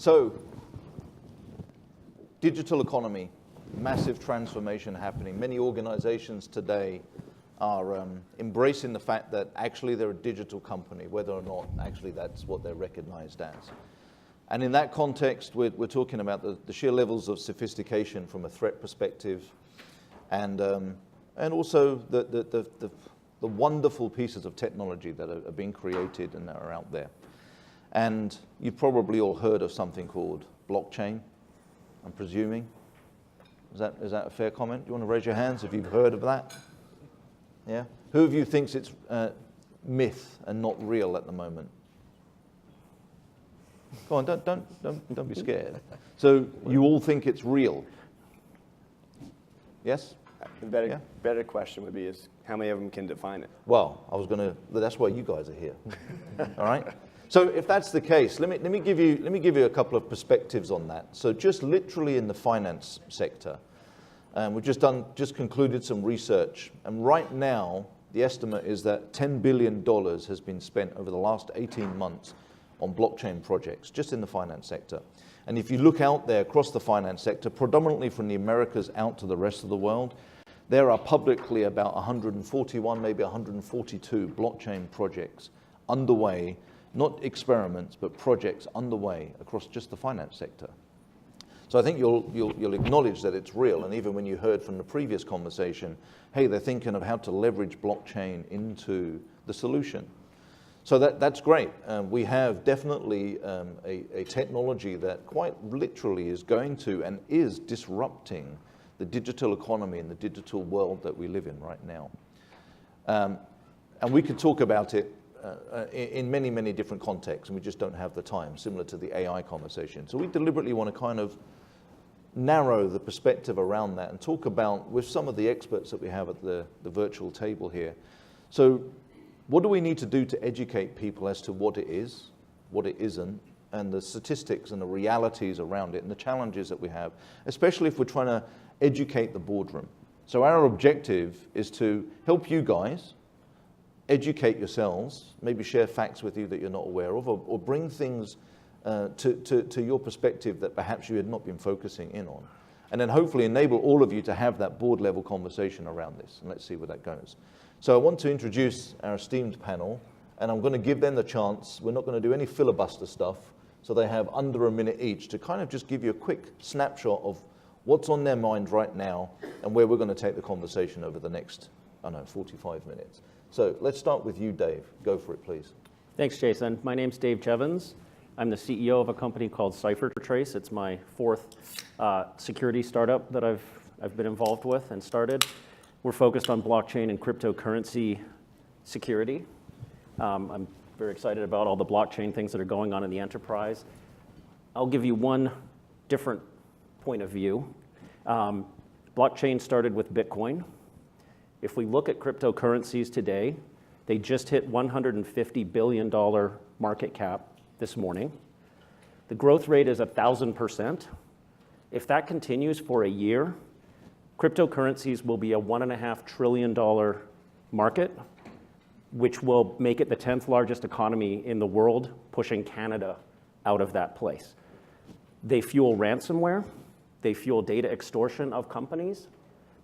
So, digital economy, massive transformation happening. Many organizations today are embracing the fact that actually they're a digital company, whether or not actually that's what they're recognized as. And in that context, we're talking about the sheer levels of sophistication from a threat perspective, and also the wonderful pieces of technology that are being created and that are out there. And you've probably all heard of something called blockchain, I'm presuming. Is that a fair comment? Do you want to raise your hands if you've heard of that? Yeah? Who of you thinks it's myth and not real at the moment? Go on, don't be scared. So you all think it's real? Yes? The better question would be is how many of them can define it? Well, that's why you guys are here. All right? So if that's the case, let me give you a couple of perspectives on that. So just literally in the finance sector, we've just concluded some research, and right now the estimate is that $10 billion has been spent over the last 18 months on blockchain projects, just in the finance sector. And if you look out there across the finance sector, predominantly from the Americas out to the rest of the world, there are publicly about 141, maybe 142 blockchain projects underway, not experiments, but projects underway across just the finance sector. So I think you'll acknowledge that it's real, and even when you heard from the previous conversation, hey, they're thinking of how to leverage blockchain into the solution. So that's great. We have definitely a technology that quite literally is going to and is disrupting the digital economy and the digital world that we live in right now. And we could talk about it in many, many different contexts, and we just don't have the time, similar to the AI conversation. So we deliberately want to kind of narrow the perspective around that and talk about, with some of the experts that we have at the virtual table here. So what do we need to do to educate people as to what it is, what it isn't, and the statistics and the realities around it and the challenges that we have, especially if we're trying to educate the boardroom. So our objective is to help you guys educate yourselves, maybe share facts with you that you're not aware of, or bring things to your perspective that perhaps you had not been focusing in on. And then hopefully enable all of you to have that board level conversation around this. And let's see where that goes. So I want to introduce our esteemed panel, and I'm going to give them the chance. We're not going to do any filibuster stuff, so they have under a minute each to kind of just give you a quick snapshot of what's on their mind right now and where we're going to take the conversation over the next, 45 minutes. So let's start with you, Dave. Go for it, please. Thanks, Jason. My name's Dave Jevans. I'm the CEO of a company called CipherTrace. It's my fourth security startup that I've been involved with and started. We're focused on blockchain and cryptocurrency security. I'm very excited about all the blockchain things that are going on in the enterprise. I'll give you one different point of view. Blockchain started with Bitcoin. If we look at cryptocurrencies today, they just hit $150 billion market cap this morning. The growth rate is 1,000%. If that continues for a year, cryptocurrencies will be a $1.5 trillion market, which will make it the 10th largest economy in the world, pushing Canada out of that place. They fuel ransomware, they fuel data extortion of companies,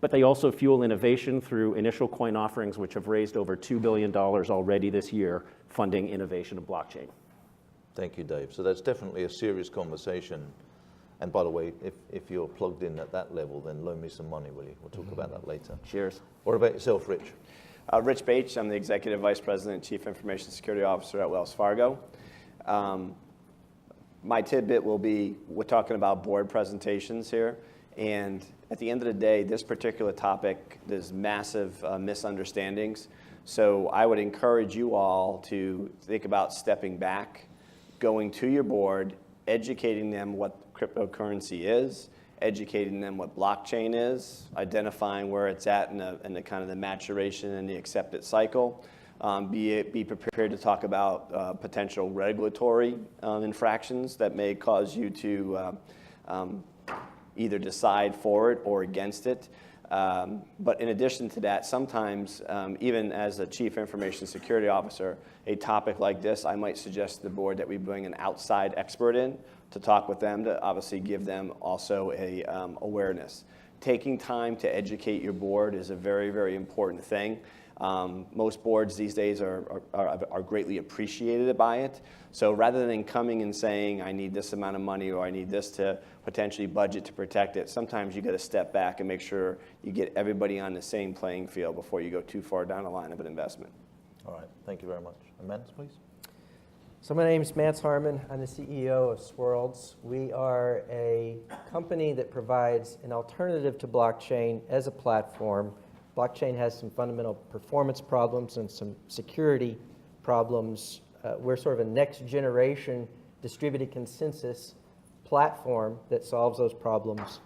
but they also fuel innovation through initial coin offerings, which have raised over $2 billion already this year, funding innovation of blockchain. Thank you, Dave. So that's definitely a serious conversation. And by the way, if you're plugged in at that level, then loan me some money, will you? We'll talk about that later. Cheers. What about yourself, Rich? Rich Baich. I'm the Executive Vice President and Chief Information Security Officer at Wells Fargo. My tidbit will be, we're talking about board presentations here. And at the end of the day, this particular topic, there's massive misunderstandings. So I would encourage you all to think about stepping back, going to your board, educating them what cryptocurrency is, educating them what blockchain is, identifying where it's at in the kind of the maturation and the acceptance cycle. Be prepared to talk about potential regulatory infractions that may cause you to either decide for it or against it. But in addition to that, sometimes, even as a Chief Information Security Officer, a topic like this, I might suggest to the board that we bring an outside expert in to talk with them, to obviously give them also a awareness. Taking time to educate your board is a very, very important thing. Most boards these days are greatly appreciated by it. So rather than coming and saying, I need this amount of money or I need this to potentially budget to protect it, sometimes you got to step back and make sure you get everybody on the same playing field before you go too far down the line of an investment. All right, thank you very much. And Mance, please. So my name is Mance Harmon. I'm the CEO of Swirlds. We are a company that provides an alternative to blockchain as a platform. Blockchain has some fundamental performance problems and some security problems. We're sort of a next generation distributed consensus platform that solves those problems.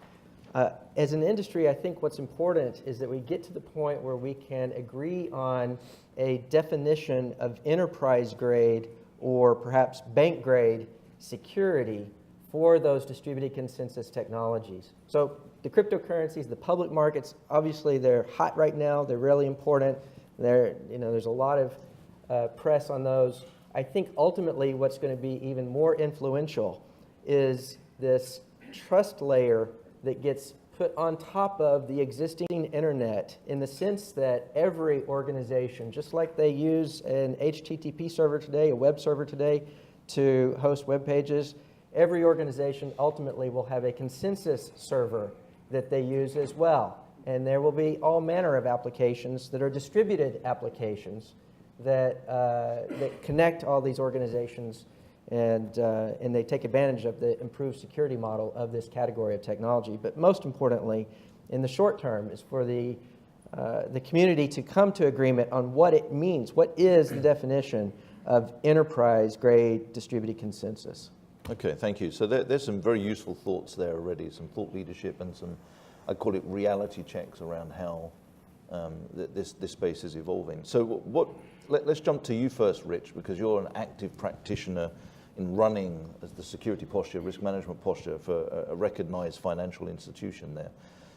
As an industry, I think what's important is that we get to the point where we can agree on a definition of enterprise grade or perhaps bank grade security for those distributed consensus technologies. So the cryptocurrencies, the public markets, obviously they're hot right now. They're really important. There's a lot of press on those. I think ultimately what's going to be even more influential is this trust layer that gets put on top of the existing internet, in the sense that every organization, just like they use an HTTP server today, a web server today, to host web pages, every organization ultimately will have a consensus server that they use as well. And there will be all manner of applications that are distributed applications that connect all these organizations, and they take advantage of the improved security model of this category of technology. But most importantly, in the short term, is for the community to come to agreement on what it means. What is the definition of enterprise-grade distributed consensus? Okay, thank you. So there's some very useful thoughts there already, some thought leadership and some, I call it reality checks around how this space is evolving. So let's jump to you first, Rich, because you're an active practitioner in running as the security posture, risk management posture for a recognized financial institution there.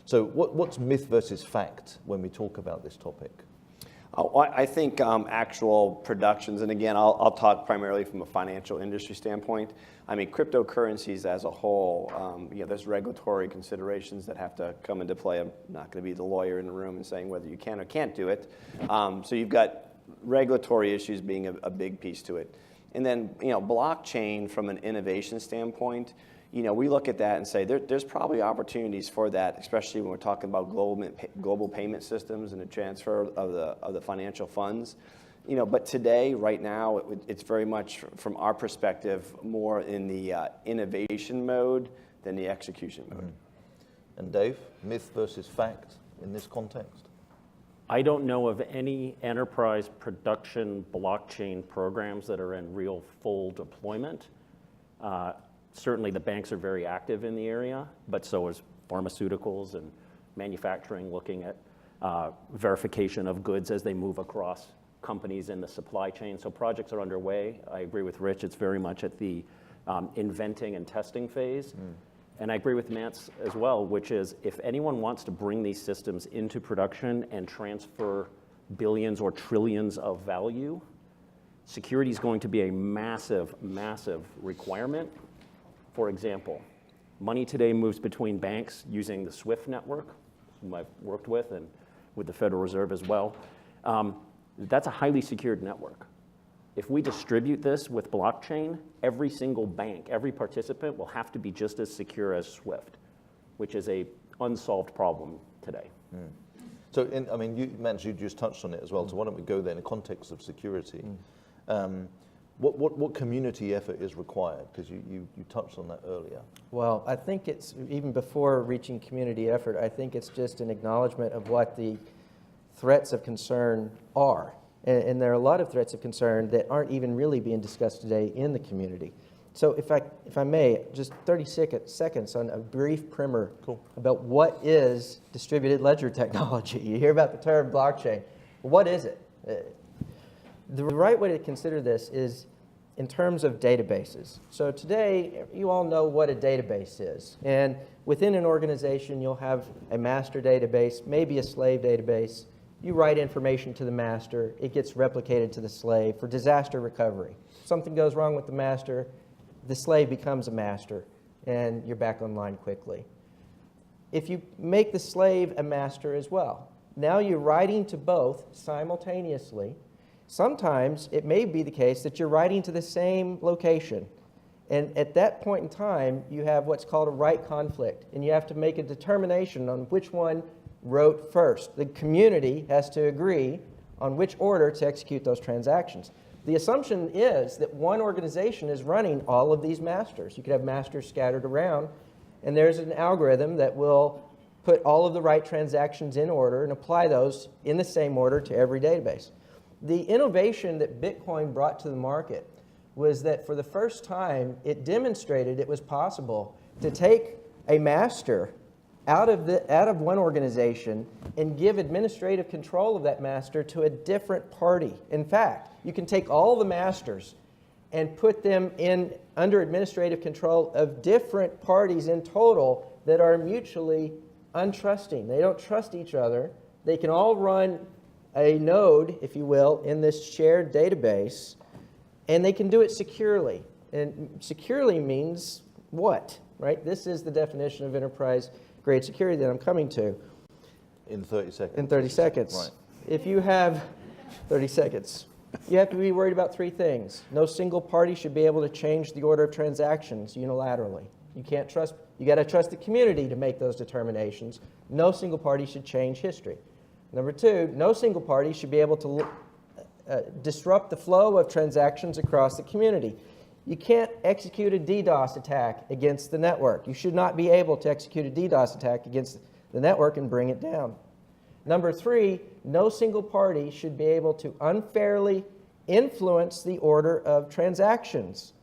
So what's myth versus fact when we talk about this topic? Oh, I think actual productions, and again, I'll talk primarily from a financial industry standpoint. I mean, cryptocurrencies as a whole, there's regulatory considerations that have to come into play. I'm not going to be the lawyer in the room and saying whether you can or can't do it. So you've got regulatory issues being a big piece to it. And then, blockchain from an innovation standpoint, we look at that and say there's probably opportunities for that, especially when we're talking about global payment systems and the transfer of the financial funds. But today, right now, it's very much, from our perspective, more in the innovation mode than the execution mode. Mm-hmm. And Dave, myth versus fact in this context? I don't know of any enterprise production blockchain programs that are in real full deployment. Certainly the banks are very active in the area, but so is pharmaceuticals and manufacturing, looking at verification of goods as they move across companies in the supply chain. So projects are underway. I agree with Rich, it's very much at the inventing and testing phase. And I agree with Mance as well, which is if anyone wants to bring these systems into production and transfer billions or trillions of value, security is going to be a massive, massive requirement. For example, money today moves between banks using the SWIFT network, whom I've worked with, and with the Federal Reserve as well. That's a highly secured network. If we distribute this with blockchain, every single bank, every participant will have to be just as secure as SWIFT, which is a unsolved problem today. Mm. So, Mance, you just touched on it as well. So why don't we go there in the context of security? What community effort is required? Because you touched on that earlier. Well, I think it's, even before reaching community effort, I think it's just an acknowledgement of what the threats of concern are. And there are a lot of threats of concern that aren't even really being discussed today in the community. So if I may, just 30 seconds on a brief primer about what is distributed ledger technology. You hear about the term blockchain. What is it? The right way to consider this is in terms of databases. So today, you all know what a database is. And within an organization, you'll have a master database, maybe a slave database. You write information to the master, it gets replicated to the slave for disaster recovery. Something goes wrong with the master, the slave becomes a master, and you're back online quickly. If you make the slave a master as well, now you're writing to both simultaneously. Sometimes it may be the case that you're writing to the same location. And at that point in time, you have what's called a write conflict, and you have to make a determination on which one wrote first. The community has to agree on which order to execute those transactions. The assumption is that one organization is running all of these masters. You could have masters scattered around, and there's an algorithm that will put all of the right transactions in order and apply those in the same order to every database. The innovation that Bitcoin brought to the market was that for the first time, it demonstrated it was possible to take a master out of one organization and give administrative control of that master to a different party. In fact, you can take all the masters and put them under administrative control of different parties in total that are mutually untrusting. They don't trust each other. They can all run a node, if you will, in this shared database, and they can do it securely. And securely means what, right? This is the definition of enterprise-grade security that I'm coming to. In 30 seconds. In 30 seconds. Right. If you have 30 seconds, you have to be worried about three things. No single party should be able to change the order of transactions unilaterally. You can't trust, you got to trust the community to make those determinations. No single party should change history. Number two, no single party should be able to disrupt the flow of transactions across the community. You can't execute a DDoS attack against the network. You should not be able to execute a DDoS attack against the network and bring it down. Number three, no single party should be able to unfairly influence the order of transactions.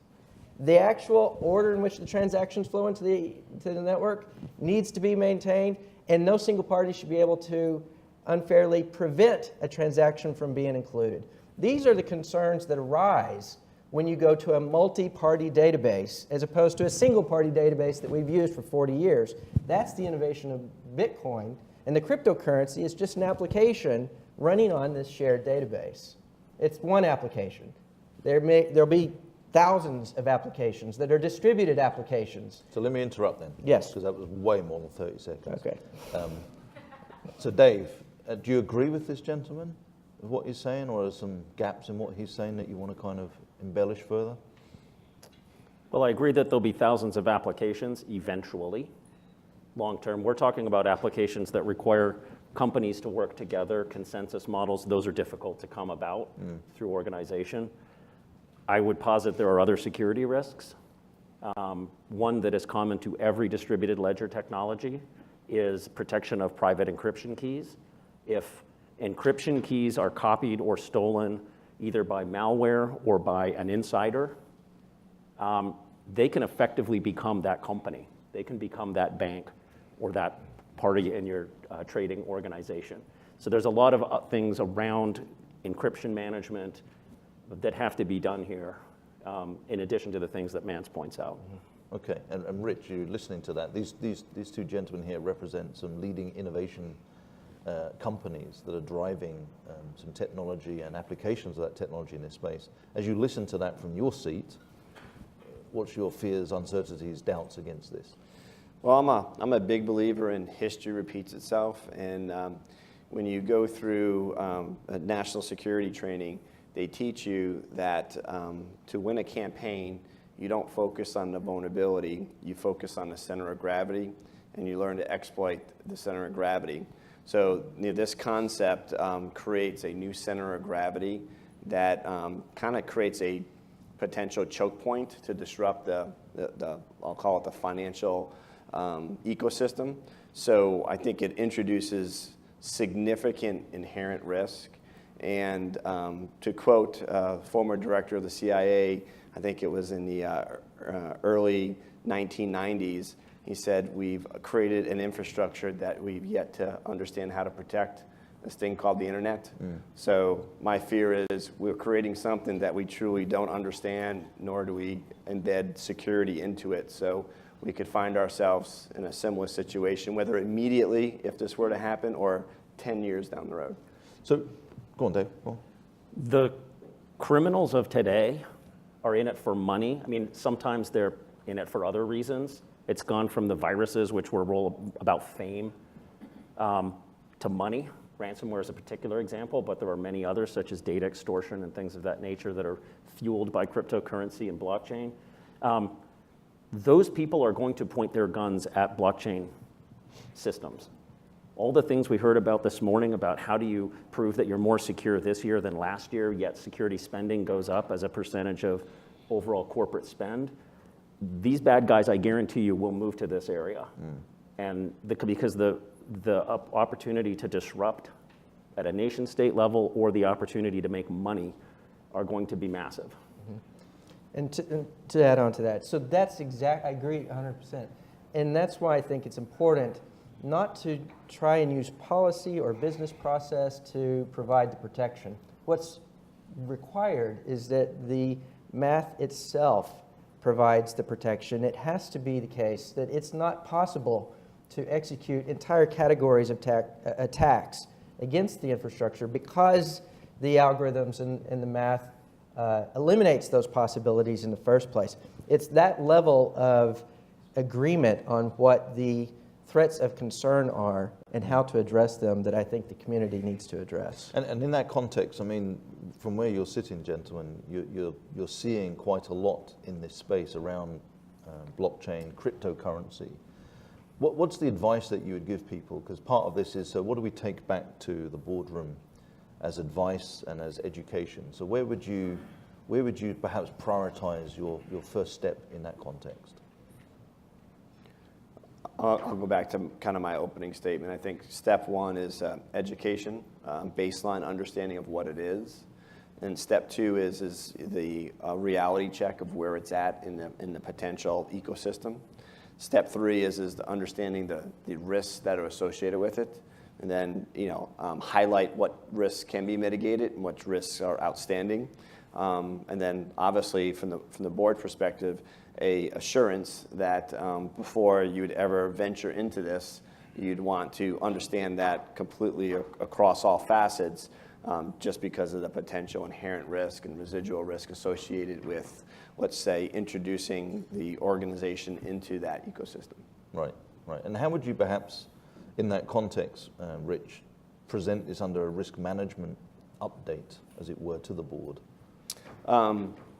The actual order in which the transactions flow into the network needs to be maintained, and no single party should be able to unfairly prevent a transaction from being included. These are the concerns that arise when you go to a multi-party database as opposed to a single-party database that we've used for 40 years. That's the innovation of Bitcoin, and the cryptocurrency is just an application running on this shared database. It's one application. There'll be thousands of applications that are distributed applications. So let me interrupt then. Yes. Because that was way more than 30 seconds. Okay. So Dave, do you agree with this gentleman, with what he's saying, or are there some gaps in what he's saying that you want to kind of embellish further? Well, I agree that there'll be thousands of applications eventually, long term. We're talking about applications that require companies to work together, consensus models. Those are difficult to come about through organization. I would posit there are other security risks. One that is common to every distributed ledger technology is protection of private encryption keys. If encryption keys are copied or stolen either by malware or by an insider, they can effectively become that company. They can become that bank or that party in your trading organization. So there's a lot of things around encryption management that have to be done here, in addition to the things that Mance points out. Okay, and Rich, you listening to that, these two gentlemen here represent some leading innovation companies that are driving some technology and applications of that technology in this space. As you listen to that from your seat, what's your fears, uncertainties, doubts against this? Well, I'm a big believer in history repeats itself, and when you go through a national security training, they teach you that to win a campaign, you don't focus on the vulnerability, you focus on the center of gravity, and you learn to exploit the center of gravity. So this concept creates a new center of gravity that kind of creates a potential choke point to disrupt the I'll call it the financial ecosystem. So I think it introduces significant inherent risk. And to quote former director of the CIA, I think it was in the early 1990s, he said, we've created an infrastructure that we've yet to understand how to protect, this thing called the internet. So my fear is we're creating something that we truly don't understand, nor do we embed security into it. So we could find ourselves in a similar situation, whether immediately, if this were to happen, or 10 years down the road. So, go on, Dave. Go on. The criminals of today are in it for money. I mean, sometimes they're in it for other reasons. It's gone from the viruses, which were all about fame, to money. Ransomware is a particular example, but there are many others, such as data extortion and things of that nature that are fueled by cryptocurrency and blockchain. Those people are going to point their guns at blockchain systems. All the things we heard about this morning about how do you prove that you're more secure this year than last year, yet security spending goes up as a percentage of overall corporate spend. These bad guys, I guarantee you, will move to this area. And because the opportunity to disrupt at a nation state level or the opportunity to make money are going to be massive. And to add on to that, so that's I agree 100%. And that's why I think it's important not to try and use policy or business process to provide the protection. What's required is that the math itself provides the protection. It has to be the case that it's not possible to execute entire categories of attacks against the infrastructure because the algorithms and the math eliminates those possibilities in the first place. It's that level of agreement on what the threats of concern are and how to address them that I think the community needs to address. And in that context, I mean, from where you're sitting, gentlemen, you're seeing quite a lot in this space around blockchain, cryptocurrency. What's the advice that you would give people? Because part of this is, so what do we take back to the boardroom as advice and as education? So where would you perhaps prioritize your first step in that context? I'll go back to kind of my opening statement. I think step one is education, baseline understanding of what it is. And step two is the reality check of where it's at in the potential ecosystem. Step three is the understanding the risks that are associated with it. And then, highlight what risks can be mitigated and what risks are outstanding. And then obviously from the board perspective, a assurance that before you'd ever venture into this, you'd want to understand that completely across all facets, just because of the potential inherent risk and residual risk associated with, let's say, introducing the organization into that ecosystem. Right. And how would you perhaps, in that context, Rich, present this under a risk management update, as it were, to the board?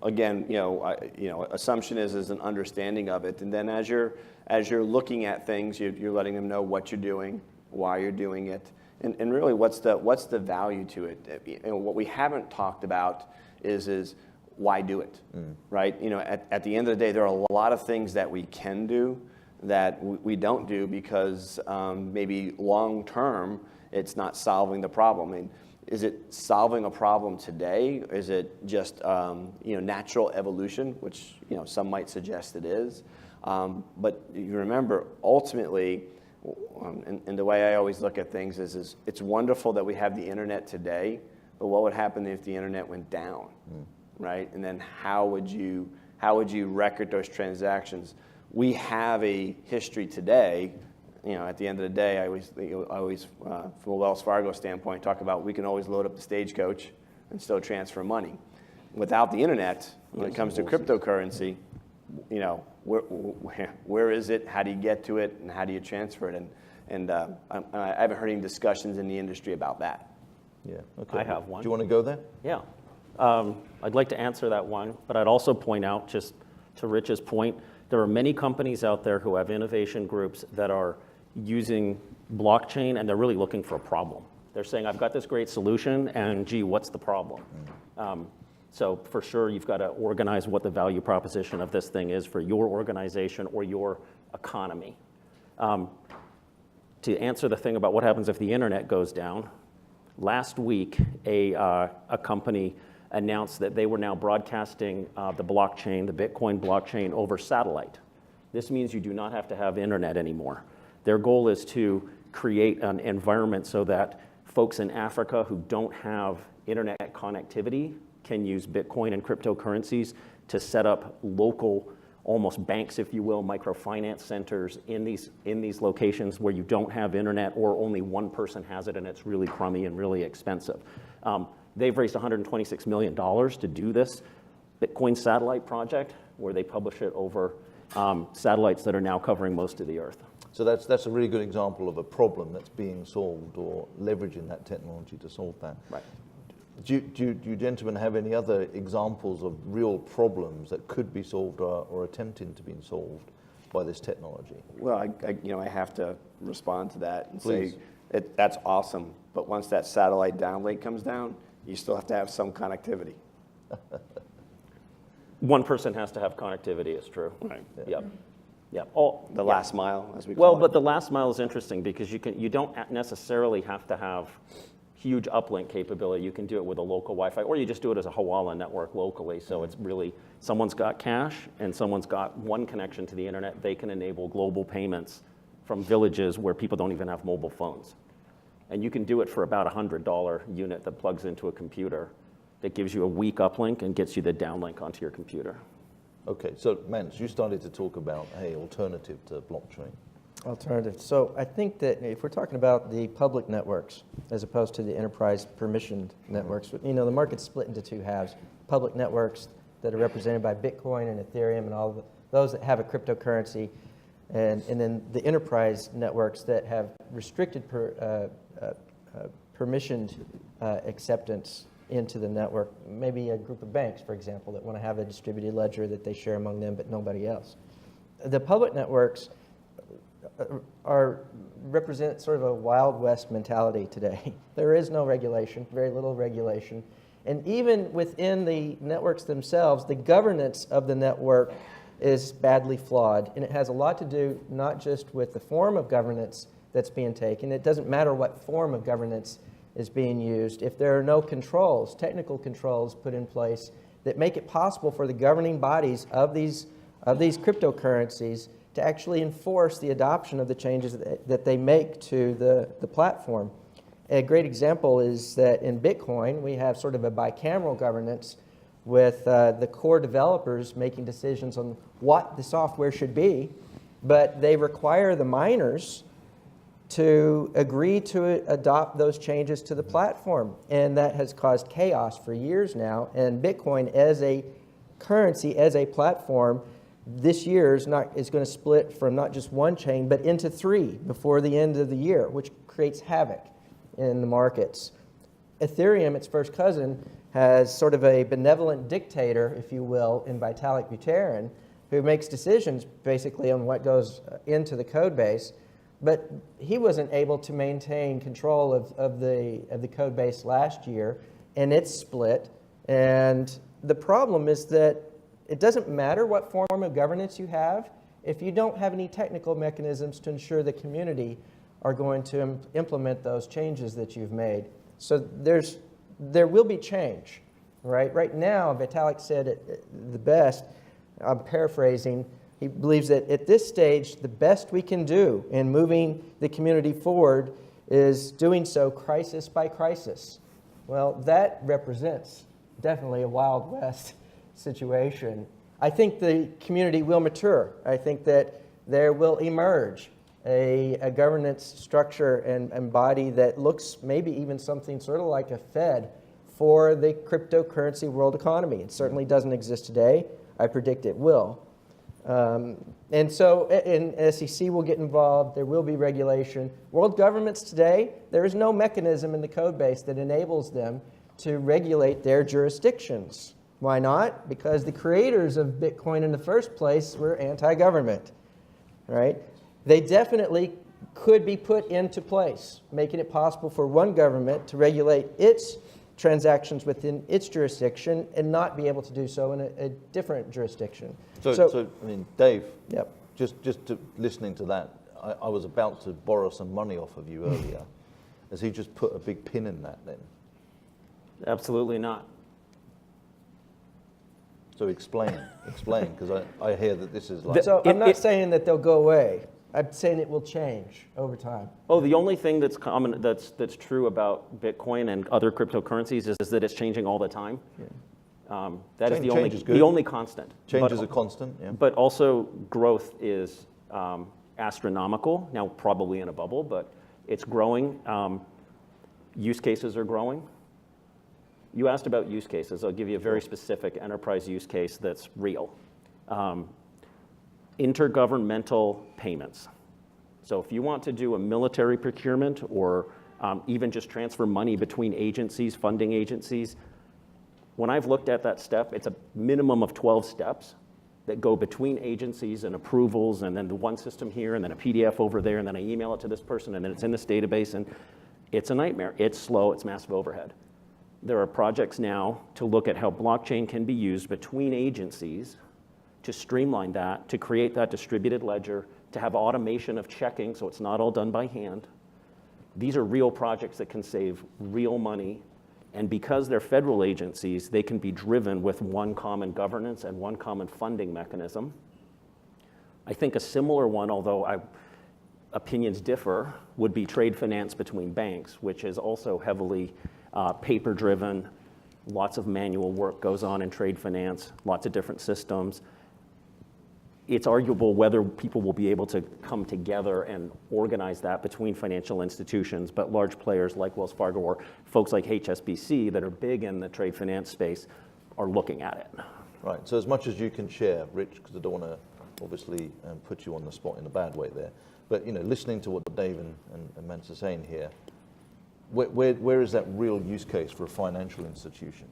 Again, assumption is an understanding of it, and then as you're looking at things, you're letting them know what you're doing, why you're doing it, and really what's the value to it. What we haven't talked about is why do it, right? At the end of the day, there are a lot of things that we can do that we don't do because maybe long term it's not solving the problem. I mean, is it solving a problem today? Is it just natural evolution, which some might suggest it is? But you remember, ultimately, and the way I always look at things is it's wonderful that we have the internet today, but what would happen if the internet went down, right? And then how would you record those transactions? We have a history today. At the end of the day, I always from a Wells Fargo standpoint, talk about we can always load up the stagecoach and still transfer money. Without the internet, when it comes to cryptocurrency, where is it? How do you get to it? And how do you transfer it? And I haven't heard any discussions in the industry about that. Yeah. Okay. I have one. Do you want to go there? Yeah. I'd like to answer that one, but I'd also point out, just to Rich's point, there are many companies out there who have innovation groups that are using blockchain, and they're really looking for a problem. They're saying, I've got this great solution, and gee, what's the problem? So for sure, you've got to organize what the value proposition of this thing is for your organization or your economy. To answer the thing about what happens if the internet goes down, last week, a company announced that they were now broadcasting the blockchain, the Bitcoin blockchain, over satellite. This means you do not have to have internet anymore. Their goal is to create an environment so that folks in Africa who don't have internet connectivity can use Bitcoin and cryptocurrencies to set up local, almost banks, if you will, microfinance centers in these locations where you don't have internet or only one person has it and it's really crummy and really expensive. They've raised $126 million to do this. Bitcoin satellite project, where they publish it over satellites that are now covering most of the Earth. So that's a really good example of a problem that's being solved or leveraging that technology to solve that. Right. Do you gentlemen have any other examples of real problems that could be solved or attempting to be solved by this technology? Well, I have to respond to that and Please. say that's awesome, but once that satellite downlink comes down, you still have to have some connectivity. One person has to have connectivity, it's true. Right. Yep. Yep. The last mile, as we call Well, it. but the last mile is interesting because you don't necessarily have to have huge uplink capability. You can do it with a local Wi-Fi, or you just do it as a Hawala network locally. So it's really, someone's got cash and someone's got one connection to the internet. They can enable global payments from villages where people don't even have mobile phones. And you can do it for about $100 unit that plugs into a computer that gives you a weak uplink and gets you the downlink onto your computer. Okay, so Mance, you started to talk about, hey, alternative to blockchain. Alternative. So I think that if we're talking about the public networks as opposed to the enterprise permissioned networks, the market's split into two halves. Public networks that are represented by Bitcoin and Ethereum and all those that have a cryptocurrency, and then the enterprise networks that have restricted permissioned acceptance into the network. Maybe a group of banks, for example, that want to have a distributed ledger that they share among them but nobody else. The public networks represent sort of a Wild West mentality today. There is no regulation, very little regulation. And even within the networks themselves, the governance of the network is badly flawed. And it has a lot to do not just with the form of governance that's being taken. It doesn't matter what form of governance is being used. If there are no controls, technical controls put in place that make it possible for the governing bodies of these cryptocurrencies to actually enforce the adoption of the changes that they make to the platform. A great example is that in Bitcoin, we have sort of a bicameral governance with the core developers making decisions on what the software should be, but they require the miners to agree to adopt those changes to the platform. And that has caused chaos for years now. And Bitcoin as a currency, as a platform, this year is going to split from not just one chain, but into three before the end of the year, which creates havoc in the markets. Ethereum, its first cousin, has sort of a benevolent dictator, if you will, in Vitalik Buterin, who makes decisions basically on what goes into the code base. But he wasn't able to maintain control of the code base last year, and it's split. And the problem is that it doesn't matter what form of governance you have if you don't have any technical mechanisms to ensure the community are going to implement those changes that you've made. So there will be change, right? Right now, Vitalik said it the best, I'm paraphrasing, he believes that at this stage, the best we can do in moving the community forward is doing so crisis by crisis. Well, that represents definitely a Wild West situation. I think the community will mature. I think that there will emerge a governance structure and body that looks maybe even something sort of like a Fed for the cryptocurrency world economy. It certainly doesn't exist today. I predict it will. And so SEC will get involved. There will be regulation. World governments today, there is no mechanism in the code base that enables them to regulate their jurisdictions. Why not? Because the creators of Bitcoin in the first place were anti-government, right? They definitely could be put into place, making it possible for one government to regulate its transactions within its jurisdiction and not be able to do so in a different jurisdiction. So I mean, Dave, yep. just listening to that, I was about to borrow some money off of you earlier. Has he just put a big pin in that then? Absolutely not. So explain, because I hear that this is like... So I'm not saying that they'll go away. I'm saying it will change over time. Oh, the only thing that's common, that's true about Bitcoin and other cryptocurrencies is that it's changing all the time. Yeah. That is the only constant. Change is a constant, yeah. But also growth is astronomical, now probably in a bubble, but it's growing. Use cases are growing. You asked about use cases. I'll give you a very specific enterprise use case that's real. Intergovernmental payments. So if you want to do a military procurement or even just transfer money between agencies, funding agencies, when I've looked at that step, it's a minimum of 12 steps that go between agencies and approvals, and then the one system here, and then a PDF over there, and then I email it to this person, and then it's in this database, and it's a nightmare. It's slow, it's massive overhead. There are projects now to look at how blockchain can be used between agencies to streamline that, to create that distributed ledger, to have automation of checking so it's not all done by hand. These are real projects that can save real money, and because they're federal agencies, they can be driven with one common governance and one common funding mechanism. I think a similar one, although opinions differ, would be trade finance between banks, which is also heavily paper-driven. Lots of manual work goes on in trade finance, lots of different systems. It's arguable whether people will be able to come together and organize that between financial institutions, but large players like Wells Fargo or folks like HSBC that are big in the trade finance space are looking at it. Right, so as much as you can share, Rich, because I don't want to obviously put you on the spot in a bad way there, but listening to what Dave and Mance are saying here, where is that real use case for a financial institution?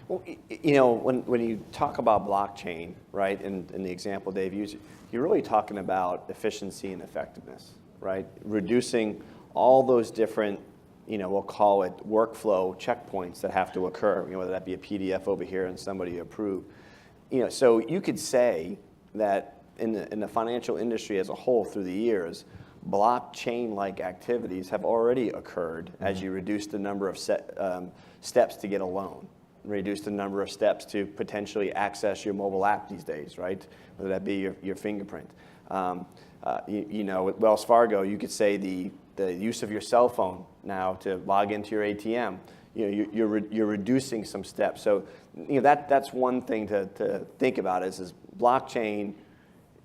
Well, when you talk about blockchain, right, and the example Dave used, you're really talking about efficiency and effectiveness, right? Reducing all those different, we'll call it workflow checkpoints that have to occur, whether that be a PDF over here and somebody approve. So you could say that in the financial industry as a whole through the years, blockchain-like activities have already occurred as you reduce the number of steps to get a loan. Reduce the number of steps to potentially access your mobile app these days, right? Whether that be your fingerprint. With Wells Fargo, you could say the use of your cell phone now to log into your ATM. You're reducing some steps. So that's one thing to think about is blockchain.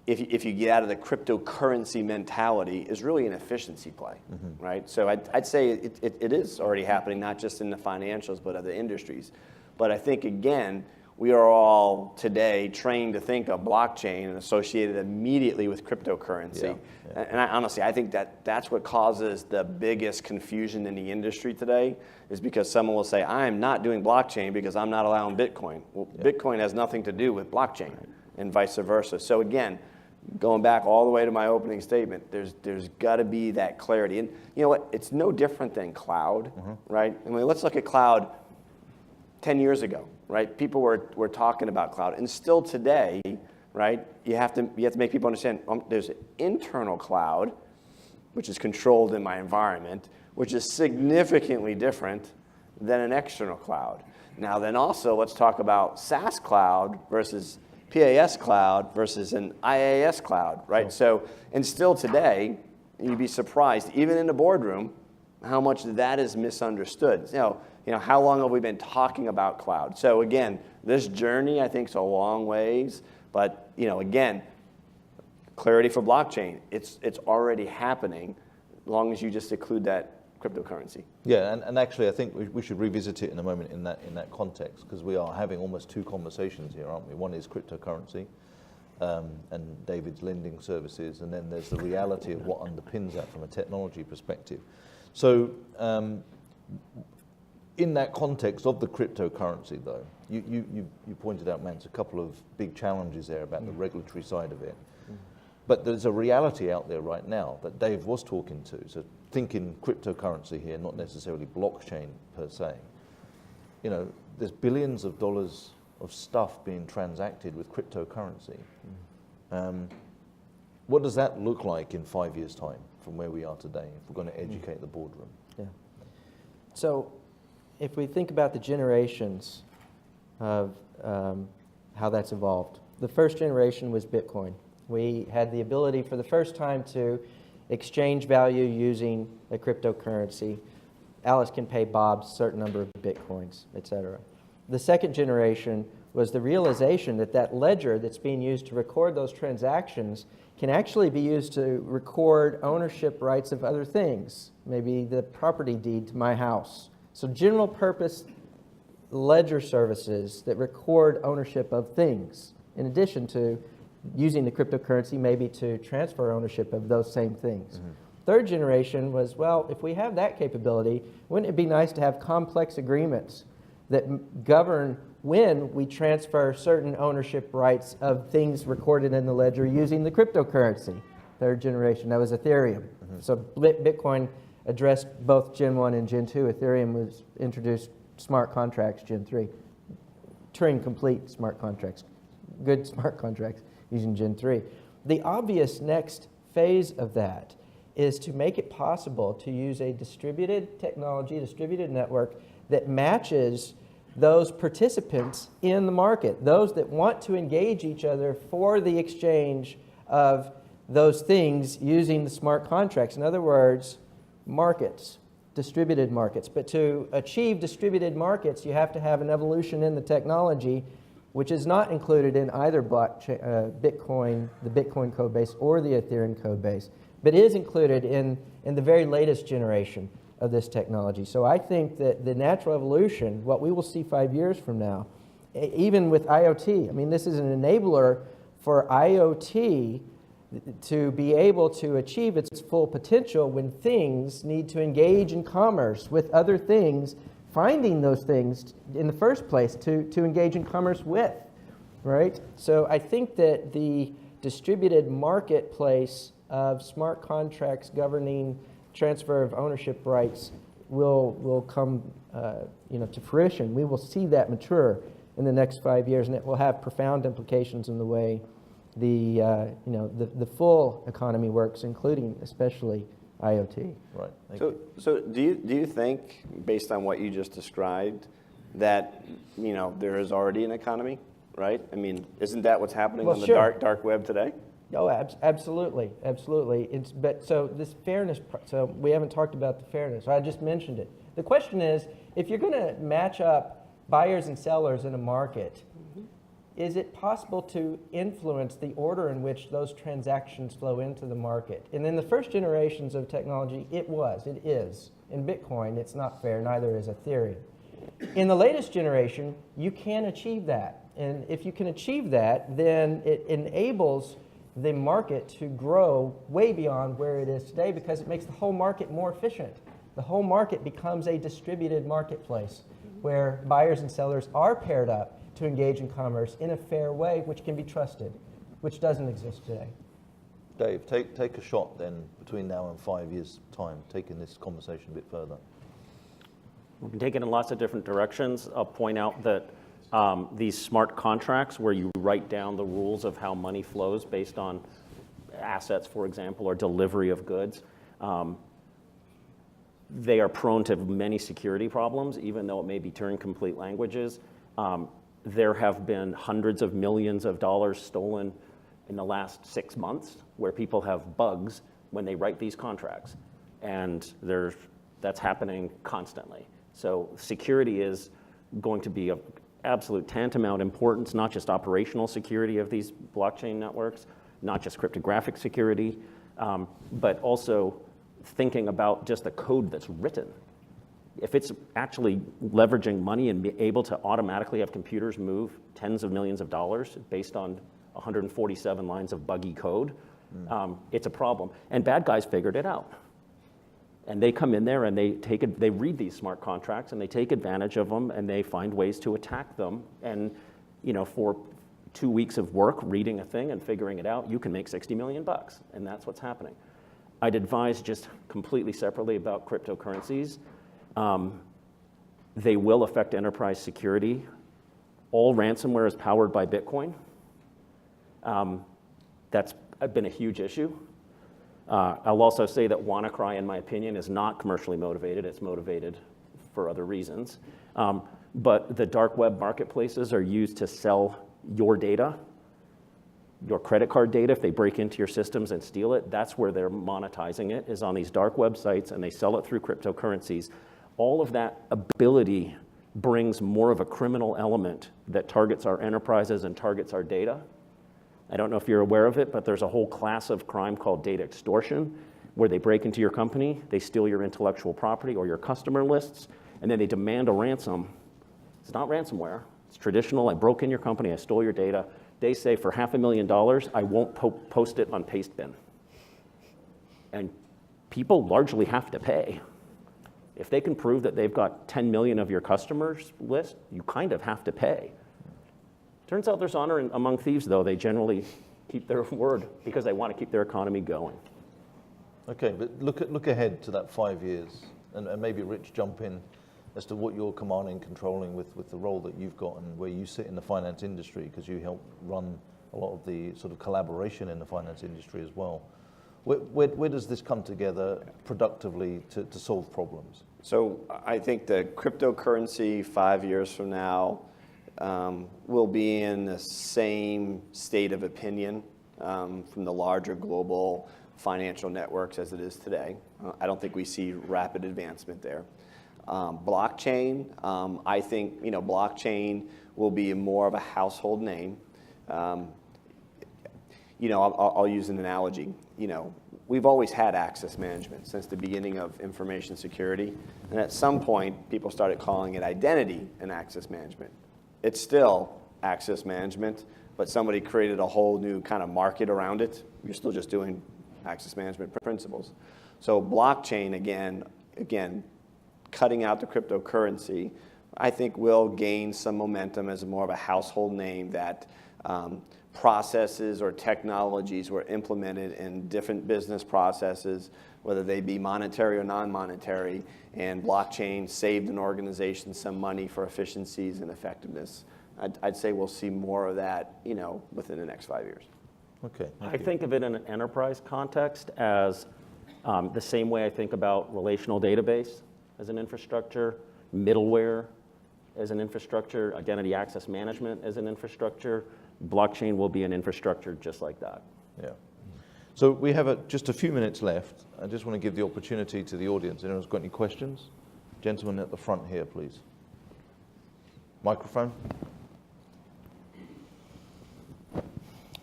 If you get out of the cryptocurrency mentality, is really an efficiency play, right? So I'd say it is already happening, not just in the financials, but other industries. But I think, again, we are all today trained to think of blockchain and associate it immediately with cryptocurrency. Yeah. And honestly, I think that's what causes the biggest confusion in the industry today, is because someone will say, I am not doing blockchain because I'm not allowing Bitcoin. Well, Bitcoin has nothing to do with blockchain, and vice versa. So again, going back all the way to my opening statement, there's got to be that clarity. And you know what? It's no different than cloud, right? I mean, let's look at cloud 10 years ago, right? People were talking about cloud, and still today, right? You have to make people understand there's an internal cloud, which is controlled in my environment, which is significantly different than an external cloud. Now, then also let's talk about SaaS cloud versus PaaS cloud versus an IaaS cloud, right? Sure. So, and still today, you'd be surprised, even in the boardroom, how much that is misunderstood. How long have we been talking about cloud? So again, this journey I think is a long ways, but again, clarity for blockchain, it's already happening, as long as you just include that cryptocurrency. Yeah, and actually I think we should revisit it in a moment in that context, because we are having almost two conversations here, aren't we? One is cryptocurrency and David's lending services, and then there's the reality of what underpins that from a technology perspective. So in that context of the cryptocurrency, though, you pointed out, Mance, a couple of big challenges there about the regulatory side of it. But there's a reality out there right now that Dave was talking to. So thinking cryptocurrency here, not necessarily blockchain per se. There's billions of dollars of stuff being transacted with cryptocurrency. What does that look like in 5 years' time from where we are today, if we're going to educate the boardroom? Yeah. So if we think about the generations of how that's evolved, the first generation was Bitcoin. We had the ability for the first time to exchange value using a cryptocurrency. Alice can pay Bob a certain number of Bitcoins, et cetera. The second generation was the realization that that ledger that's being used to record those transactions can actually be used to record ownership rights of other things, maybe the property deed to my house. So general purpose ledger services that record ownership of things, in addition to using the cryptocurrency maybe to transfer ownership of those same things. Mm-hmm. Third generation was, well, if we have that capability, wouldn't it be nice to have complex agreements that govern when we transfer certain ownership rights of things recorded in the ledger using the cryptocurrency? Third generation, that was Ethereum. Mm-hmm. So Bitcoin addressed both Gen 1 and Gen 2. Ethereum was introduced smart contracts, Gen 3. Turing-complete smart contracts, good smart contracts using Gen 3. The obvious next phase of that is to make it possible to use a distributed technology, distributed network that matches those participants in the market, those that want to engage each other for the exchange of those things using the smart contracts. In other words, markets, distributed markets. But to achieve distributed markets, you have to have an evolution in the technology, which is not included in either blockchain, Bitcoin, the Bitcoin code base, or the Ethereum code base, but is included in the very latest generation of this technology. So I think that the natural evolution, what we will see 5 years from now, even with IoT, I mean, this is an enabler for IoT to be able to achieve its full potential when things need to engage in commerce with other things, finding those things in the first place to engage in commerce with, right? So I think that the distributed marketplace of smart contracts governing transfer of ownership rights will come to fruition. We will see that mature in the next 5 years, and it will have profound implications in the way the full economy works, including especially IoT. Right. So do you think, based on what you just described, that there is already an economy, right? I mean, isn't that what's happening on the dark web today? Oh, absolutely, absolutely. So this fairness. So we haven't talked about the fairness. I just mentioned it. The question is, if you're going to match up buyers and sellers in a market, is it possible to influence the order in which those transactions flow into the market? And in the first generations of technology, it is. In Bitcoin, it's not fair, neither is Ethereum. In the latest generation, you can achieve that. And if you can achieve that, then it enables the market to grow way beyond where it is today, because it makes the whole market more efficient. The whole market becomes a distributed marketplace where buyers and sellers are paired up to engage in commerce in a fair way, which can be trusted, which doesn't exist today. Dave, take a shot then between now and 5 years' time, taking this conversation a bit further. We can take it in lots of different directions. I'll point out that these smart contracts, where you write down the rules of how money flows based on assets, for example, or delivery of goods, they are prone to many security problems, even though it may be Turing-complete languages. There have been hundreds of millions of dollars stolen in the last 6 months, where people have bugs when they write these contracts. And that's happening constantly. So security is going to be of absolute tantamount importance, not just operational security of these blockchain networks, not just cryptographic security, but also thinking about just the code that's written. If it's actually leveraging money and be able to automatically have computers move tens of millions of dollars based on 147 lines of buggy code, it's a problem. And bad guys figured it out. And they come in there and they read these smart contracts and they take advantage of them and they find ways to attack them. And for 2 weeks of work reading a thing and figuring it out, you can make $60 million, and that's what's happening. I'd advise just completely separately about cryptocurrencies. They will affect enterprise security. All ransomware is powered by Bitcoin. That's been a huge issue. I'll also say that WannaCry, in my opinion, is not commercially motivated. It's motivated for other reasons. But the dark web marketplaces are used to sell your data, your credit card data. If they break into your systems and steal it, that's where they're monetizing it, is on these dark websites, and they sell it through cryptocurrencies. All of that ability brings more of a criminal element that targets our enterprises and targets our data. I don't know if you're aware of it, but there's a whole class of crime called data extortion, where they break into your company, they steal your intellectual property or your customer lists, and then they demand a ransom It's not ransomware. It's traditional. I broke in your company. I stole your data. They say for $500,000, I won't post it on Pastebin. And people largely have to pay. If they can prove that they've got 10 million of your customers list, you kind of have to pay. Turns out there's honor among thieves, though. They generally keep their word because they want to keep their economy going. Okay, but look ahead to that 5 years, and maybe Rich, jump in as to what you're commanding, controlling with the role that you've got and where you sit in the finance industry, because you help run a lot of the sort of collaboration in the finance industry as well. Where does this come together productively to solve problems? So I think the cryptocurrency 5 years from now will be in the same state of opinion from the larger global financial networks as it is today. I don't think we see rapid advancement there. Blockchain, I think blockchain will be more of a household name. I'll use an analogy. We've always had access management since the beginning of information security, and at some point, people started calling it identity and access management. It's still access management, but somebody created a whole new kind of market around it. You're still just doing access management principles. So blockchain, again, cutting out the cryptocurrency, I think will gain some momentum as more of a household name that processes or technologies were implemented in different business processes, whether they be monetary or non-monetary, and blockchain saved an organization some money for efficiencies and effectiveness. I'd say we'll see more of that, within the next 5 years. Okay. I think of it in an enterprise context as the same way I think about relational database as an infrastructure, middleware as an infrastructure, identity access management as an infrastructure. Blockchain will be an infrastructure just like that. Yeah. So we have just a few minutes left. I just want to give the opportunity to the audience. Anyone's got any questions? Gentleman at the front here, please. Microphone.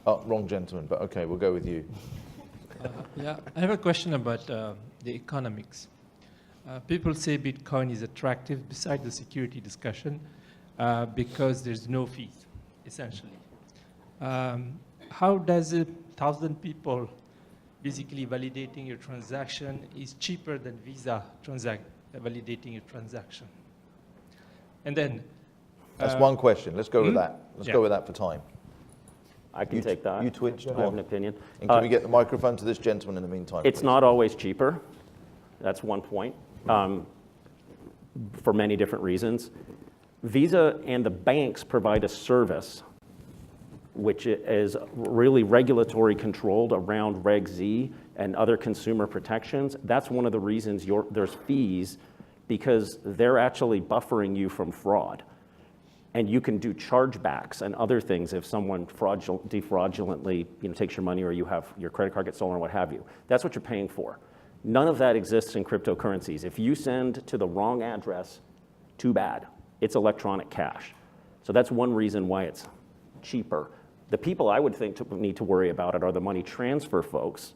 Oh, wrong gentleman, but okay, we'll go with you. Yeah, I have a question about the economics. People say Bitcoin is attractive beside the security discussion because there's no fees, essentially. How does 1,000 people basically validating your transaction is cheaper than Visa validating your transaction? And then... That's one question. Let's go with that. Let's go with that for time. I can take that. You twitched. I have an opinion. And can we get the microphone to this gentleman in the meantime, It's please? not always cheaper. That's one point, for many different reasons. Visa and the banks provide a service which is really regulatory controlled around Reg Z and other consumer protections. That's one of the reasons there's fees, because they're actually buffering you from fraud. And you can do chargebacks and other things if someone defraudulently takes your money, or you have your credit card gets stolen or what have you. That's what you're paying for. None of that exists in cryptocurrencies. If you send to the wrong address, too bad. It's electronic cash. So that's one reason why it's cheaper. The people I would think need to worry about it are the money transfer folks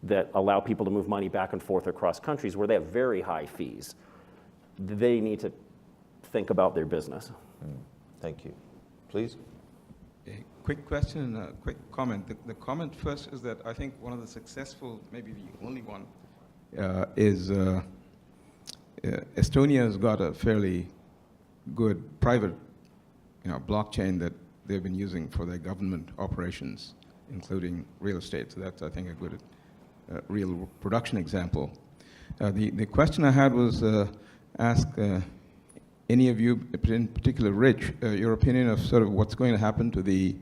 that allow people to move money back and forth across countries where they have very high fees. They need to think about their business. Thank you. Please. A quick question and a quick comment. The comment first is that I think one of the successful, maybe the only one, is Estonia has got a fairly good private blockchain that they've been using for their government operations, including real estate. So that's, I think, a good real production example. The question I had was ask any of you, in particular Rich, your opinion of sort of what's going to happen to the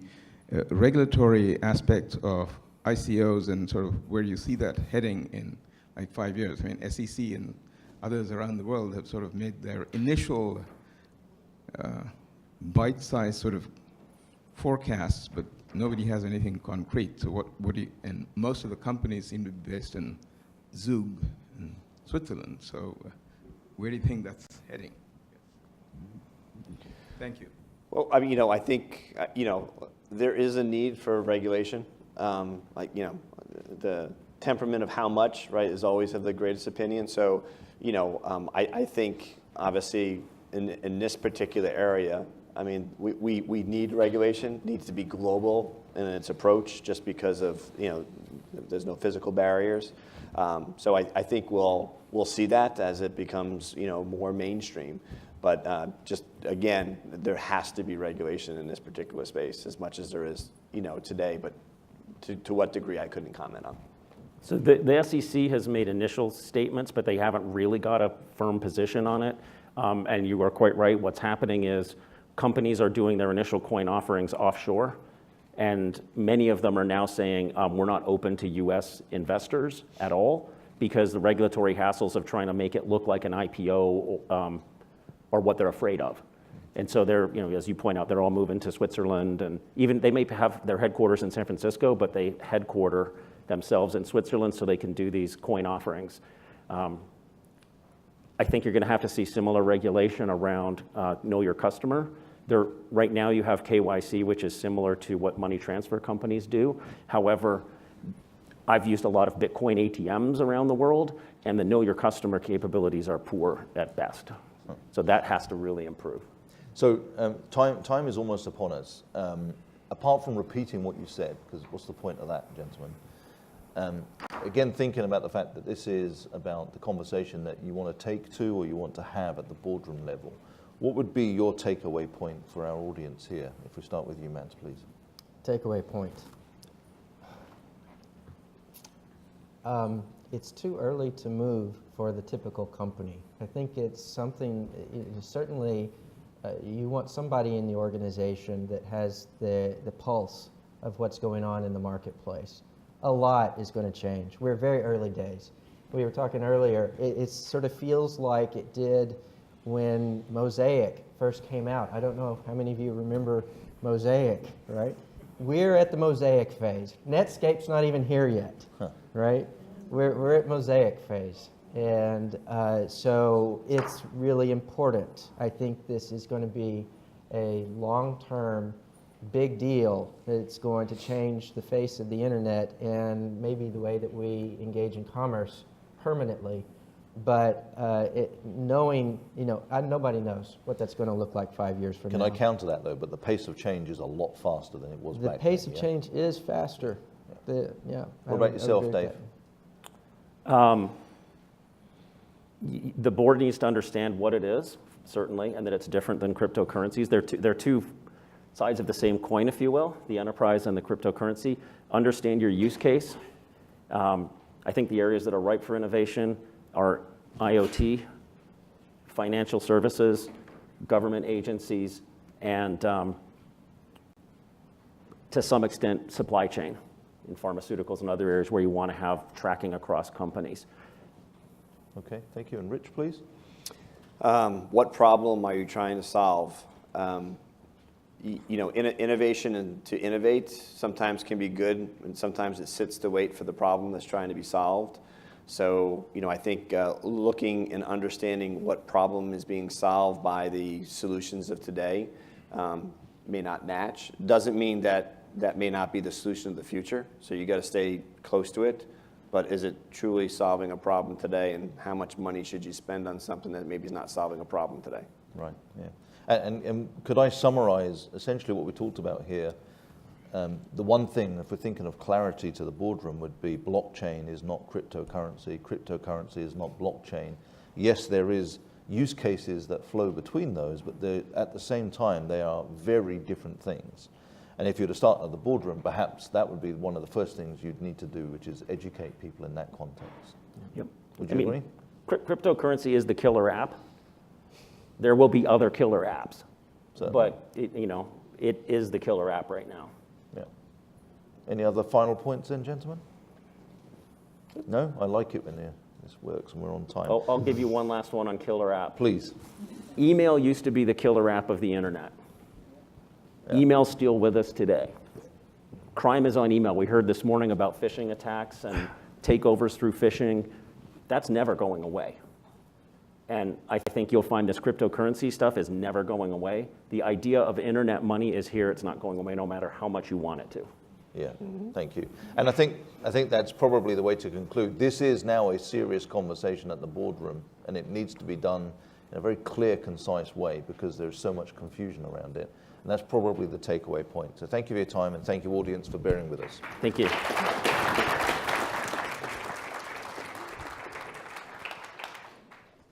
regulatory aspects of ICOs and sort of where you see that heading in like 5 years. I mean, SEC and others around the world have sort of made their initial bite-sized sort of forecasts, but nobody has anything concrete. So what do you, and most of the companies seem to be based in Zug in Switzerland. So where do you think that's heading? Thank you. Well, I mean, I think, there is a need for regulation. The temperament of how much, right, is always of the greatest opinion. So, I think, obviously, in this particular area, I mean, we need regulation, needs to be global in its approach just because of, there's no physical barriers. So I think we'll see that as it becomes, more mainstream. But just, again, there has to be regulation in this particular space as much as there is, today. But to what degree, I couldn't comment on. So the SEC has made initial statements, but they haven't really got a firm position on it. And you are quite right. What's happening is companies are doing their initial coin offerings offshore. And many of them are now saying, we're not open to US investors at all because the regulatory hassles of trying to make it look like an IPO are what they're afraid of. And so they're, as you point out, they're all moving to Switzerland, and even they may have their headquarters in San Francisco, but they headquarter themselves in Switzerland so they can do these coin offerings. I think you're going to have to see similar regulation around know your customer. Right now you have KYC, which is similar to what money transfer companies do. However, I've used a lot of Bitcoin ATMs around the world, and the know your customer capabilities are poor at best. So that has to really improve. So time is almost upon us. Apart from repeating what you said, because what's the point of that, gentlemen? Again, thinking about the fact that this is about the conversation that you want to take to or you want to have at the boardroom level, what would be your takeaway point for our audience here? If we start with you, Mance, please. Takeaway point. It's too early to move for the typical company. I think it's something, certainly you want somebody in the organization that has the pulse of what's going on in the marketplace. A lot is going to change. We're very early days. We were talking earlier, it sort of feels like it did when Mosaic first came out. I don't know how many of you remember Mosaic, right? We're at the Mosaic phase. Netscape's not even here yet, right? We're at Mosaic phase. And so it's really important. I think this is going to be a long-term big deal that's going to change the face of the internet and maybe the way that we engage in commerce permanently. But knowing, nobody knows what that's going to look like 5 years from now. Can I counter that though? But the pace of change is a lot faster than it was back then. The pace of change is faster. What about yourself, Dave? The board needs to understand what it is, certainly, and that it's different than cryptocurrencies. They're two sides of the same coin, if you will, the enterprise and the cryptocurrency. Understand your use case. I think the areas that are ripe for innovation are IoT, financial services, government agencies, and to some extent, supply chain in pharmaceuticals and other areas where you want to have tracking across companies. Okay, thank you. And Rich, please. What problem are you trying to solve? Innovation and to innovate sometimes can be good, and sometimes it sits to wait for the problem that's trying to be solved. So, I think looking and understanding what problem is being solved by the solutions of today may not match. Doesn't mean that may not be the solution of the future. So you got to stay close to it. But is it truly solving a problem today, and how much money should you spend on something that maybe is not solving a problem today? Right, yeah. And could I summarize essentially what we talked about here? The one thing, if we're thinking of clarity to the boardroom, would be blockchain is not cryptocurrency, cryptocurrency is not blockchain. Yes, there is use cases that flow between those, but at the same time, they are very different things. And if you were to start at the boardroom, perhaps that would be one of the first things you'd need to do, which is educate people in that context. Yep. Would you agree? Cryptocurrency is the killer app. There will be other killer apps, but it is the killer app right now. Yeah. Any other final points then, gentlemen? No? I like it when this works and we're on time. I'll give you one last one on killer app. Please. Email used to be the killer app of the internet. Yeah. Email's still with us today. Crime is on email. We heard this morning about phishing attacks and takeovers through phishing. That's never going away. And I think you'll find this cryptocurrency stuff is never going away. The idea of internet money is here. It's not going away no matter how much you want it to. Yeah, thank you. And I think that's probably the way to conclude. This is now a serious conversation at the boardroom, and it needs to be done in a very clear, concise way, because there's so much confusion around it. And that's probably the takeaway point. So thank you for your time, and thank you, audience, for bearing with us. Thank you.